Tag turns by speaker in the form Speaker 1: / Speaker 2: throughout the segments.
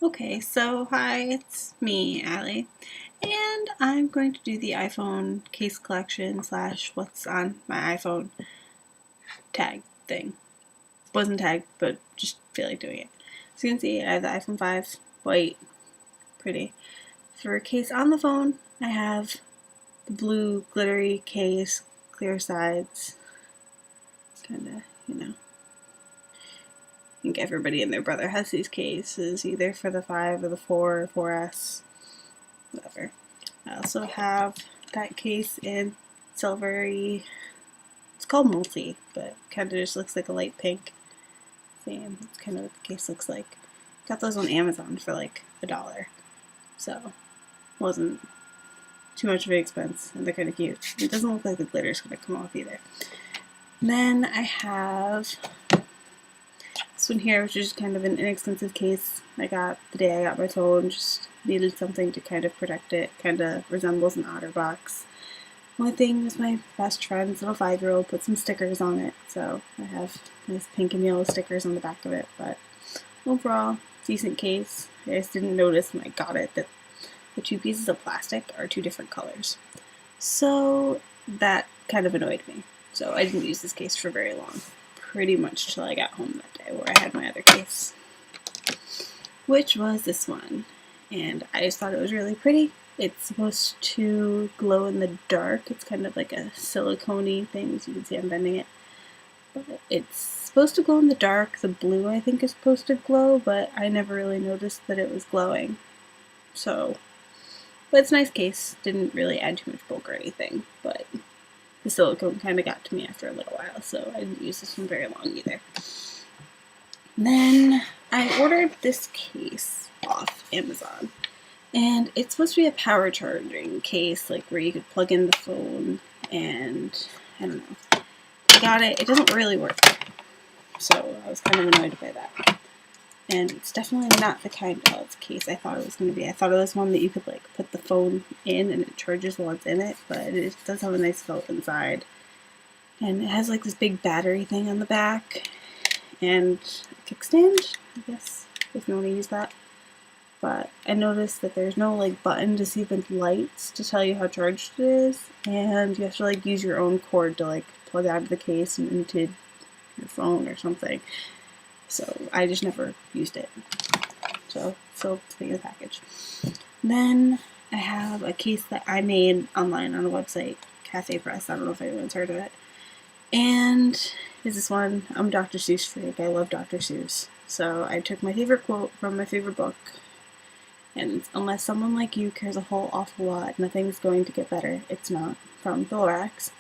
Speaker 1: Okay, so hi, it's me, Allie, and I'm going to do the iPhone case collection slash what's on my iPhone tag thing. Wasn't tagged, but just feel like doing it. So you can see I have the iPhone 5, white, pretty. For a case on the phone, I have the blue glittery case, clear sides, kinda, I think everybody and their brother has these cases, either for the 5 or the 4 or 4S, whatever. I also have that case in silvery, it's called multi, but kind of just looks like a light pink. Same, that's kind of what the case looks like. Got those on Amazon for like $1, so wasn't too much of an expense, and they're kind of cute. It doesn't look like the glitter's going to come off either. And then I have this one here, which is just kind of an inexpensive case I got the day I got my phone. Just needed something to kind of protect it. Kind of resembles an OtterBox. Only thing was my best friend's little 5-year-old put some stickers on it, so I have nice pink and yellow stickers on the back of it. But overall, decent case. I just didn't notice when I got it that the two pieces of plastic are two different colors. So that kind of annoyed me. So I didn't use this case for very long. Pretty much till I got home that day where I had my other case, which was this one. And I just thought it was really pretty. It's supposed to glow in the dark. It's kind of like a silicone-y thing, as you can see I'm bending it. But it's supposed to glow in the dark. The blue, I think, is supposed to glow, but I never really noticed that it was glowing. So, but it's a nice case. Didn't really add too much bulk or anything, but the silicone kind of got to me after a little while, so I didn't use this one very long either. Then I ordered this case off Amazon, and it's supposed to be a power charging case, like where you could plug in the phone, and I don't know. I got it. It doesn't really work, so I was kind of annoyed by that. And it's definitely not the kind of case I thought it was going to be. I thought it was one that you could like put the phone in and it charges while it's in it, but it does have a nice felt inside. And it has like this big battery thing on the back and a kickstand, I guess, if you want to use that. But I noticed that there's no like button to see the lights to tell you how charged it is, and you have to like use your own cord to like plug out of the case and into your phone or something. So I just never used it. So it's in the package. Then I have a case that I made online on a website, Cafe Press. I don't know if anyone's heard of it. And is this one. I'm a Dr. Seuss freak. I love Dr. Seuss. So I took my favorite quote from my favorite book. And unless someone like you cares a whole awful lot, nothing's going to get better. It's not. From the Lorax.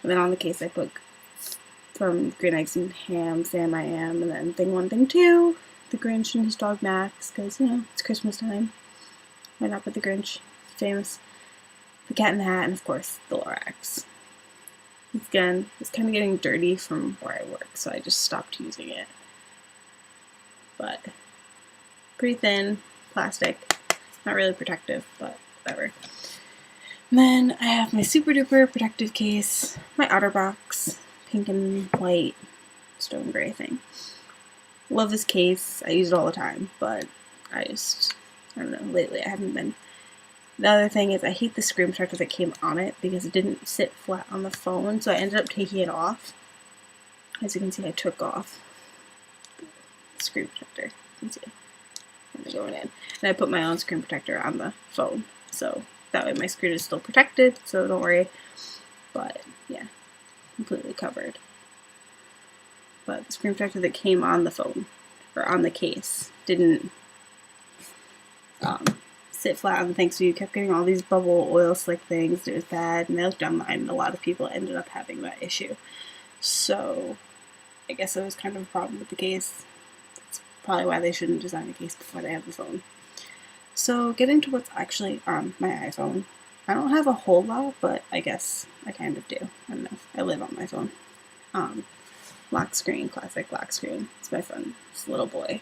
Speaker 1: And then on the case I put from Green Eggs and Ham, Sam I Am, and then Thing 1, Thing 2, the Grinch and his dog Max, because, it's Christmas time. Why not put the Grinch? It's famous. The Cat in the Hat, and of course, the Lorax. Again, it's kind of getting dirty from where I work, so I just stopped using it. But pretty thin, plastic, not really protective, but whatever. And then I have my super duper protective case, my OtterBox, pink and white stone gray thing. Love this case. I use it all the time, but I don't know, lately I haven't been. The other thing is I hate the screen protector that came on it because it didn't sit flat on the phone, so I ended up taking it off. As you can see, I took off the screen protector. You can see it going in. And I put my own screen protector on the phone, so that way my screen is still protected, so don't worry. But yeah, completely covered. But the screen protector that came on the phone, or on the case, didn't sit flat on the thing, so you kept getting all these bubble oil slick things. It was bad, and I looked online, and a lot of people ended up having that issue. So I guess it was kind of a problem with the case. That's probably why they shouldn't design a case before they have the phone. So getting to what's actually on my iPhone, I don't have a whole lot, but I guess I kind of do. I don't know. I live on my phone. Lock screen, classic lock screen. It's my friend's little boy.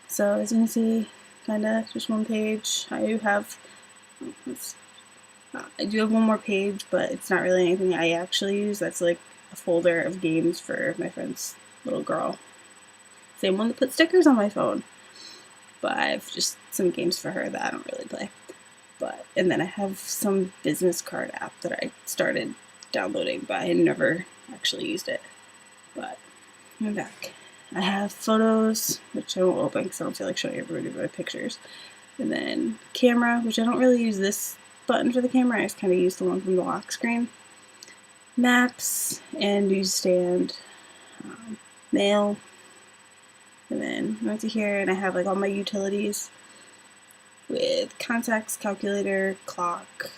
Speaker 1: So as you can see, kind of just one page. I do have one more page, but it's not really anything I actually use. That's like a folder of games for my friend's little girl. same one that puts stickers on my phone. But I have just some games for her that I don't really play. And then I have some business card app that I started downloading, but I never actually used it. But I'm back. I have photos, which I won't open because I don't feel like showing everybody my pictures. And then camera, which I don't really use this button for the camera. I just kind of use the one from the lock screen. Maps and newsstand, mail. And then I went to here and I have like all my utilities with contacts, calculator, clock,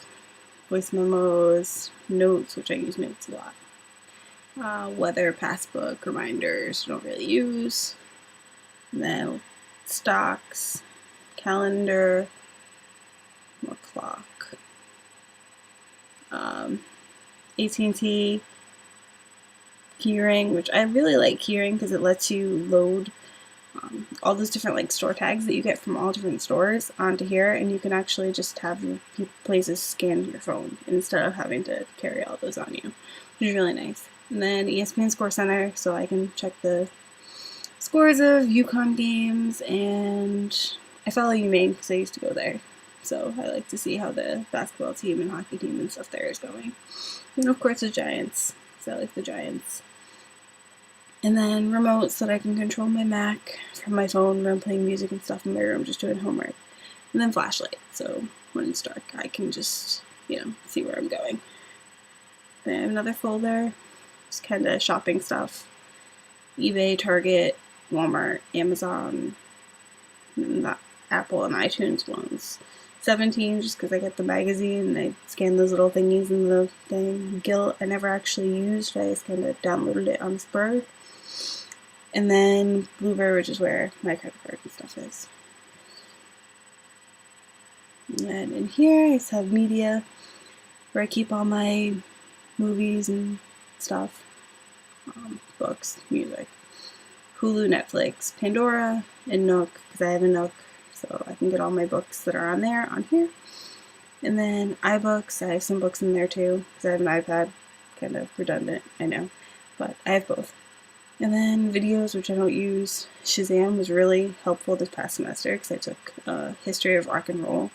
Speaker 1: voice memos, notes, which I use notes a lot. Weather, passbook, reminders, don't really use. And then stocks, calendar, more clock. AT&T keyring, which I really like keyring because it lets you load all those different like store tags that you get from all different stores onto here, and you can actually just have your places scanned your phone instead of having to carry all those on you, which is really nice. And then ESPN Score Center, so I can check the scores of UConn games, and I follow UMaine because I used to go there, so I like to see how the basketball team and hockey team and stuff there is going. And of course the Giants, so I like the Giants. And then remotes that I can control my Mac from my phone when I'm playing music and stuff in my room, just doing homework. And then flashlight, so when it's dark, I can just, see where I'm going. Then I have another folder, just kind of shopping stuff. eBay, Target, Walmart, Amazon, not Apple and iTunes ones. 17, just because I get the magazine and I scan those little thingies in the thing. Guilt, I never actually used, I just kind of downloaded it on Spur. And then Bluebird, which is where my credit card and stuff is. And in here, I just have media, where I keep all my movies and stuff, books, music. Hulu, Netflix, Pandora, and Nook, because I have a Nook, so I can get all my books that are on there on here. And then iBooks, I have some books in there too, because I have an iPad, kind of redundant, I know, but I have both. And then videos, which I don't use. Shazam was really helpful this past semester because I took a history of rock and roll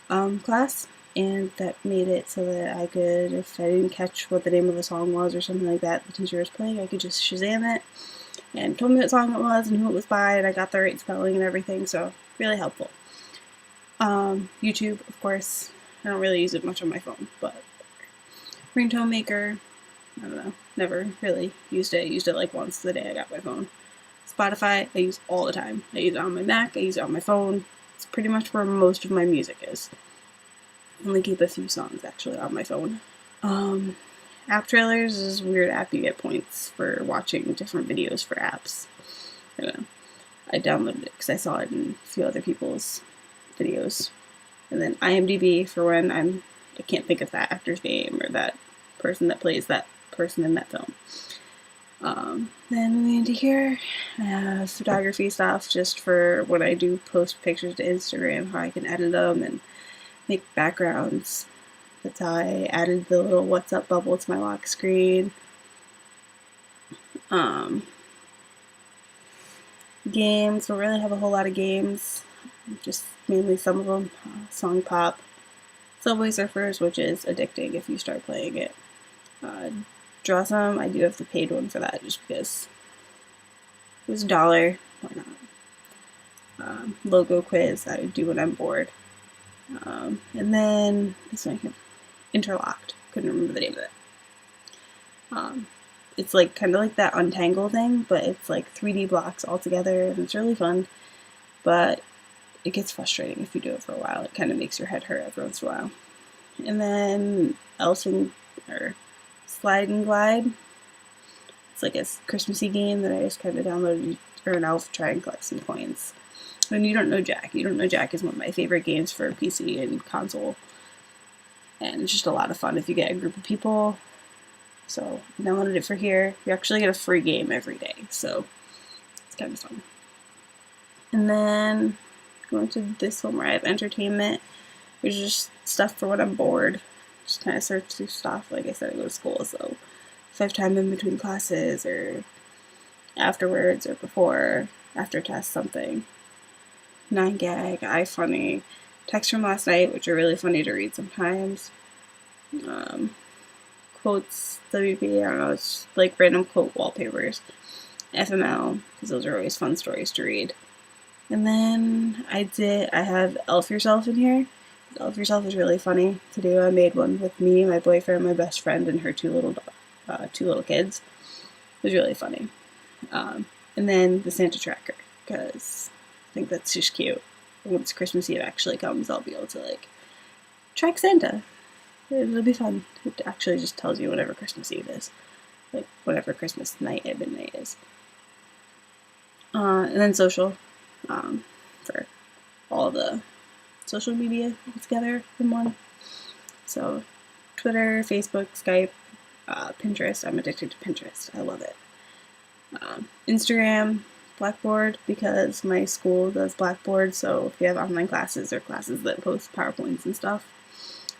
Speaker 1: class, and that made it so that I could, if I didn't catch what the name of the song was or something like that the teacher was playing, I could just Shazam it and told me what song it was and who it was by, and I got the right spelling and everything, so really helpful. YouTube, of course, I don't really use it much on my phone, but ringtone maker, I don't know, never really used it. I used it like once the day I got my phone. Spotify, I use all the time. I use it on my Mac, I use it on my phone. It's pretty much where most of my music is. I only keep a few songs actually on my phone. App trailers is a weird app. You get points for watching different videos for apps. I don't know. I downloaded it because I saw it in a few other people's videos. And then IMDb for when I can't think of that actor's name or that person that plays that person in that film. Then moving into here, I have photography stuff just for when I do post pictures to Instagram, how I can edit them and make backgrounds. That's how I added the little what's up bubble to my lock screen. Games, don't really have a whole lot of games, just mainly some of them. Song Pop. Subway Surfers, which is addicting if you start playing it. Draw Some, I do have the paid one for that just because it was $1. Why not? Logo Quiz, I do when I'm bored. And then this one, Interlocked. Couldn't remember the name of it. It's like kind of like that Untangle thing, but it's like 3D blocks all together, and it's really fun. But it gets frustrating if you do it for a while. It kind of makes your head hurt every once in a while. And then Slide and Glide. It's like a Christmassy game that I just kind of downloaded, or an elf, try and collect some coins. And You Don't Know Jack. You Don't Know Jack is one of my favorite games for PC and console. And it's just a lot of fun if you get a group of people. So I downloaded it for here. You actually get a free game every day, so it's kind of fun. And then going to this one where I have entertainment, which is just stuff for when I'm bored. Just kind of search through stuff. Like I said, I go to school, so if I have time in between classes or afterwards or before, after test something. 9gag, iFunny, text from last night, which are really funny to read sometimes. Quotes, WP, I don't know, it's like random quote wallpapers. FML, because those are always fun stories to read. And then I have Elf Yourself in here. Elf Yourself is really funny to do. I made one with me, my boyfriend, my best friend, and her two little kids. It was really funny. And then the Santa tracker, because I think that's just cute. Once Christmas Eve actually comes, I'll be able to like track Santa. It'll be fun. It actually just tells you whatever Christmas Eve is, like whatever Christmas night at midnight is. And then social, for all the social media together in one. So Twitter, Facebook, Skype, Pinterest. I'm addicted to Pinterest. I love it. Instagram, Blackboard, because my school does Blackboard, so if you have online classes or classes that post PowerPoints and stuff,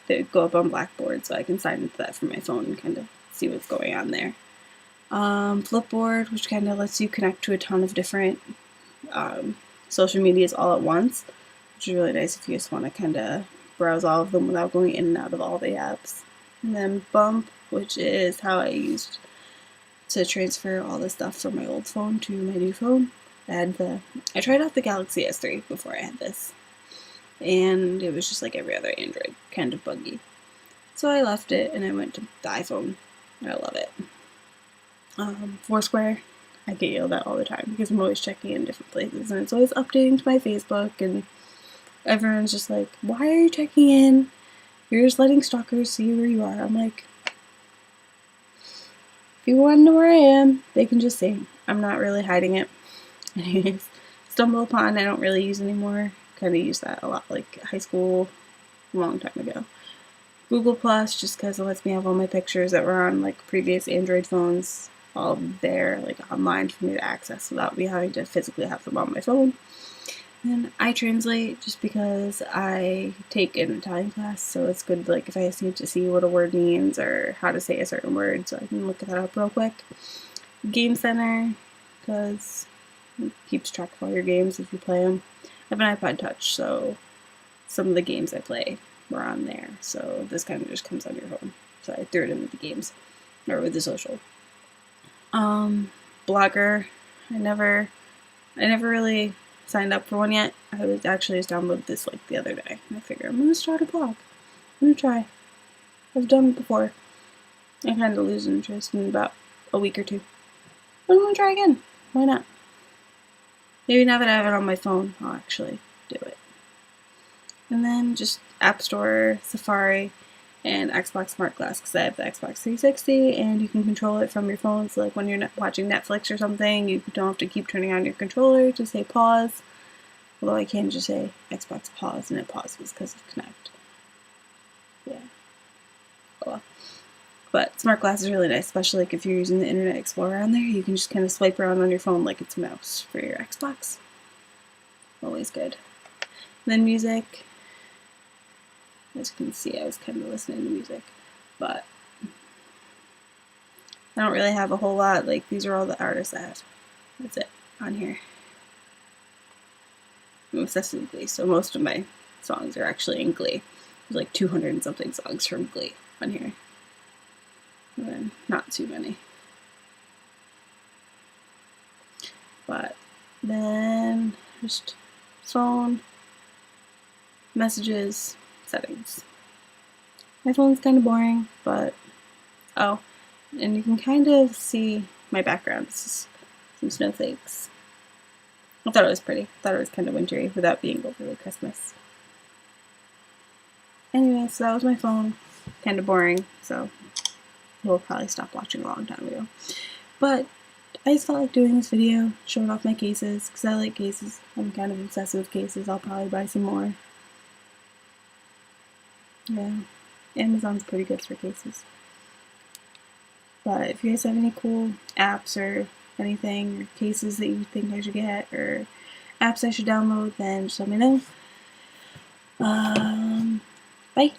Speaker 1: they go up on Blackboard, so I can sign into that from my phone and kind of see what's going on there. Flipboard, which kind of lets you connect to a ton of different social medias all at once, which is really nice if you just want to kind of browse all of them without going in and out of all the apps. And then Bump, which is how I used to transfer all the stuff from my old phone to my new phone. I tried out the Galaxy S3 before I had this, and it was just like every other Android, kind of buggy. So I left it and I went to the iPhone. I love it. Foursquare, I get yelled at all the time because I'm always checking in different places and it's always updating to my Facebook, and everyone's just like, why are you checking in? You're just letting stalkers see where you are. I'm like, if you want to know where I am, they can just see. I'm not really hiding it. Anyways, StumbleUpon I don't really use anymore. Kind of used that a lot, like high school, a long time ago. Google Plus, just because it lets me have all my pictures that were on like previous Android phones all there, like online for me to access without me having to physically have them on my phone. And iTranslate, just because I take an Italian class, so it's good like if I just need to see what a word means or how to say a certain word, so I can look that up real quick. Game Center, because it keeps track of all your games if you play them. I have an iPod Touch, so some of the games I play were on there, so this kind of just comes on your phone. So I threw it in with the games, or with the social. Blogger, I never really signed up for one yet. I was actually just downloaded this like the other day. I figure I'm gonna start a blog. I'm gonna try. I've done it before. I kind of lose interest in about a week or two. But I'm gonna try again. Why not? Maybe now that I have it on my phone, I'll actually do it. And then just App Store, Safari, and Xbox Smart Glass, because I have the Xbox 360 and you can control it from your phone. So like when you're watching Netflix or something, you don't have to keep turning on your controller to say pause. Although I can just say Xbox pause and it pauses because of Connect. Yeah. Oh well. But Smart Glass is really nice, especially like if you're using the Internet Explorer on there. You can just kind of swipe around on your phone like it's a mouse for your Xbox. Always good. And then music. As you can see, I was kind of listening to music, but I don't really have a whole lot. Like, these are all the artists I have. That's it on here. I'm obsessed with Glee, so most of my songs are actually in Glee. There's like 200 and something songs from Glee on here. And then not too many. But then just phone, messages, settings. My phone's kind of boring, but oh, and you can kind of see my background. It's just some snowflakes. I thought it was pretty. I thought it was kind of wintry without being overly Christmas. Anyway, so that was my phone. Kind of boring, so we'll probably stop watching a long time ago. But I just felt like doing this video, showing off my cases, because I like cases. I'm kind of obsessed with cases. I'll probably buy some more. Yeah, Amazon's pretty good for cases. But if you guys have any cool apps or anything, or cases that you think I should get, or apps I should download, then just let me know. Bye.